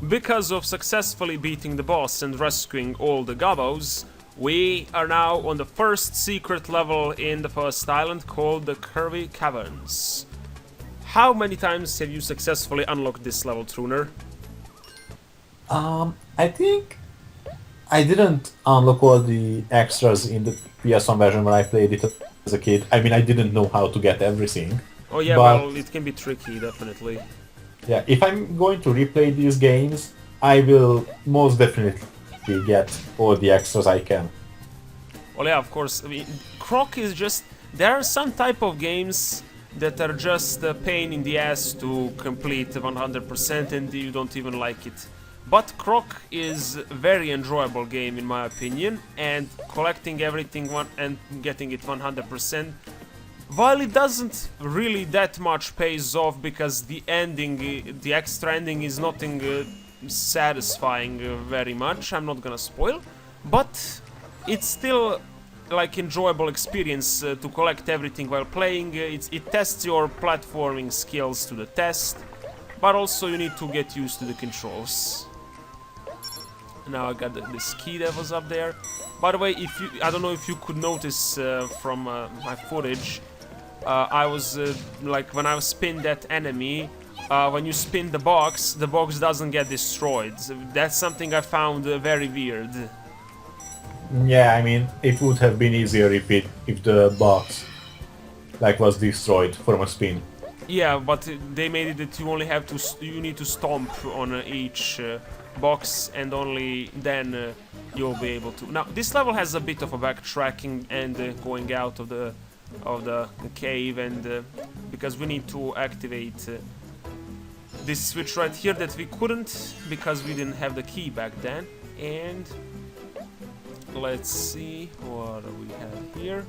because of successfully beating the boss and rescuing all the Gobbos, we are now on the first secret level in the first island called the Curvy Caverns. How many times have you successfully unlocked this level, Truner? I think I didn't unlock all the extras in the PS1 version when I played it as a kid. I mean, I didn't know how to get everything. Oh yeah, But well, it can be tricky, definitely. yeah, if I'm going to replay these games, I will most definitely get all the extras I can. Well, yeah, of course. I mean, Croc is just... There are some type of games that are just a pain in the ass to complete 100% and you don't even like it. But Croc is a very enjoyable game in my opinion, and collecting everything and getting it 100%, while it doesn't really that much pays off because the ending, the extra ending is nothing satisfying very much, I'm not gonna spoil, but it's still like enjoyable experience to collect everything while playing. It tests your platforming skills to the test, but also you need to get used to the controls. Now I got this key that was up there. By the way, I don't know if you could notice from my footage, I was like when I spin that enemy, when you spin the box doesn't get destroyed. That's something I found very weird. Yeah, I mean, it would have been easier if the box like was destroyed from a spin. Yeah, but they made it that you need to stomp on each box, and only then you'll be able to. Now this level has a bit of a backtracking and going out of the cave, and because we need to activate this switch right here that we couldn't because we didn't have the key back then. And let's see what we have here.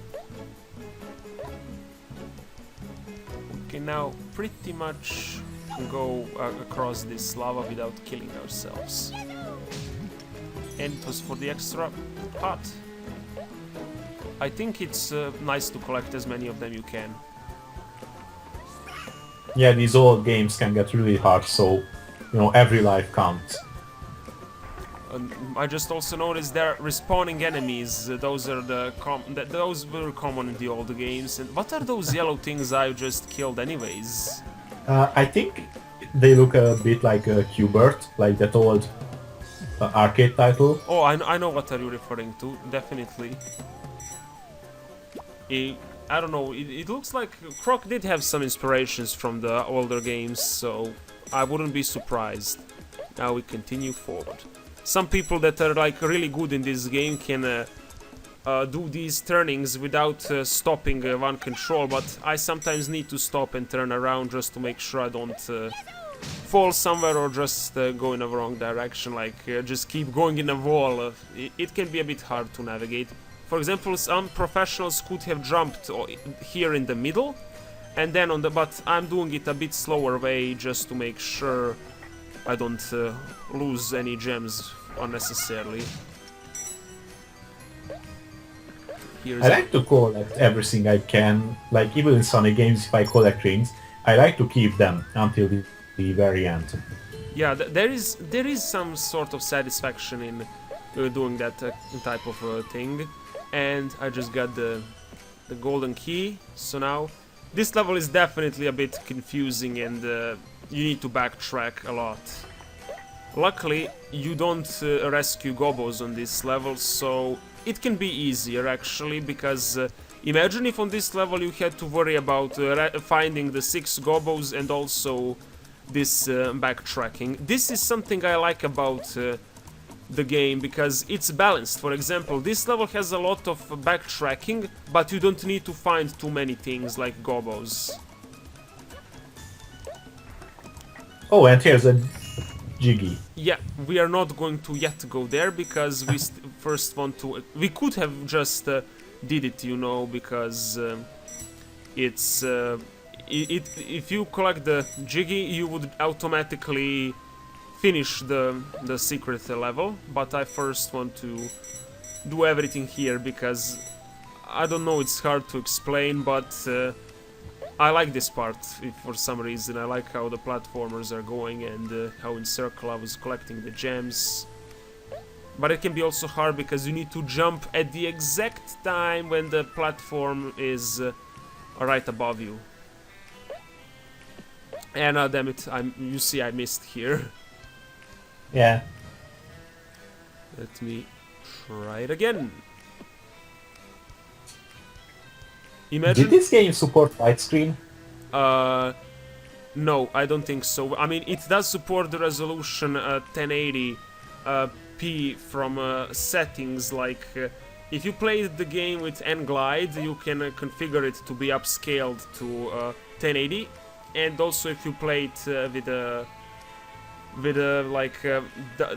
We can now pretty much go across this lava without killing ourselves. And it was for the extra heart. I think it's nice to collect as many of them you can. Yeah, these old games can get really hard, so you know every life counts. I just also noticed there are respawning enemies. Those are those were common in the old games. And what are those yellow things I just killed, anyways? I think they look a bit like a Qbert, like that old arcade title. Oh, I know what are you referring to. Definitely. I don't know. It looks like Croc did have some inspirations from the older games, so I wouldn't be surprised. Now we continue forward. Some people that are like really good in this game can do these turnings without stopping one control, but I sometimes need to stop and turn around just to make sure I don't fall somewhere or just go in a wrong direction, like just keep going in a wall. It can be a bit hard to navigate. For example, some professionals could have jumped here in the middle and then on the, but I'm doing it a bit slower way just to make sure I don't lose any gems unnecessarily. I like to collect everything I can, like even in Sonic games if I collect rings, I like to keep them until the very end. Yeah, there is some sort of satisfaction in doing that type of thing. And I just got the golden key, so now this level is definitely a bit confusing and you need to backtrack a lot. Luckily, you don't rescue Gobbos on this level, so it can be easier actually, because imagine if on this level you had to worry about finding the 6 Gobbos and also this backtracking. This is something I like about the game, because it's balanced. For example, this level has a lot of backtracking, but you don't need to find too many things like Gobbos. Oh, and here's a Jiggy. Yeah, we are not going to yet go there because we first want to... We could have just did it, you know, because it's... if you collect the Jiggy, you would automatically finish the secret level, but I first want to do everything here because I don't know, it's hard to explain, but I like this part for some reason. I like how the platformers are going and how in circle I was collecting the gems. But it can be also hard because you need to jump at the exact time when the platform is right above you. And damn it, you see I missed here. Yeah. Let me try it again. Imagine. Did this game support widescreen? No, I don't think so. I mean, it does support the resolution 1080p from settings. Like, if you play the game with N-Glide, you can configure it to be upscaled to 1080. And also, if you play it with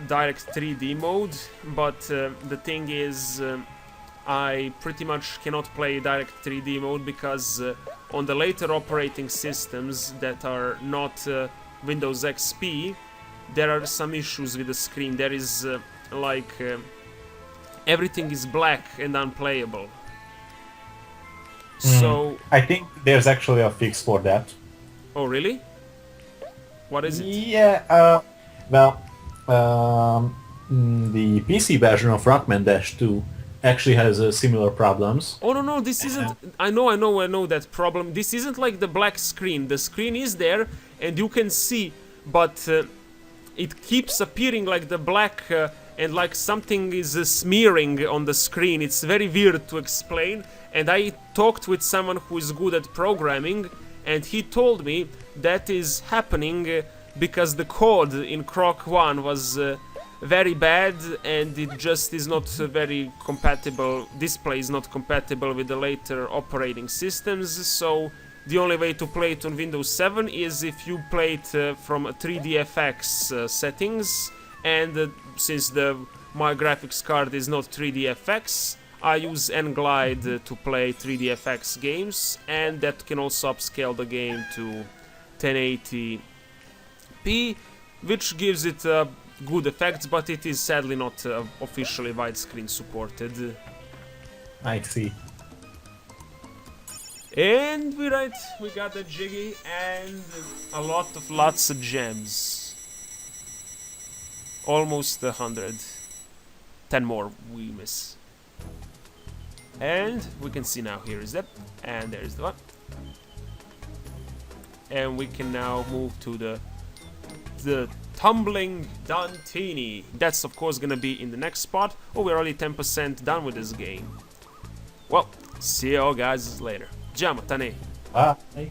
direct 3D mode. But the thing is, I pretty much cannot play direct 3D mode because on the later operating systems that are not Windows XP, there are some issues with the screen. There is everything is black and unplayable. So I think there's actually a fix for that. Oh really? What is it? Yeah, well, the PC version of Rockman Dash 2 actually has similar problems. Oh no, this isn't. I know that problem. This isn't like the black screen. The screen is there and you can see, but it keeps appearing like the black and like something is smearing on the screen. It's very weird to explain. And I talked with someone who is good at programming, and he told me that is happening because the code in Croc 1 was very bad and it just is not very compatible. Display is not compatible with the later operating systems, so the only way to play it on Windows 7 is if you play it from 3DFX settings, and since my graphics card is not 3DFX, I use N-Glide to play 3DFX games, and that can also upscale the game to 1080p, which gives it good effects, but it is sadly not officially widescreen supported. I see. And we got a Jiggy and lots of gems. Almost 100. 10 more we miss. And we can see now, here is that, and there's the one. And we can now move to the tumbling Dantini. That's of course gonna be in the next spot. Oh, we're already 10% done with this game. Well, see you all guys later. Ciao, Matane. Bye.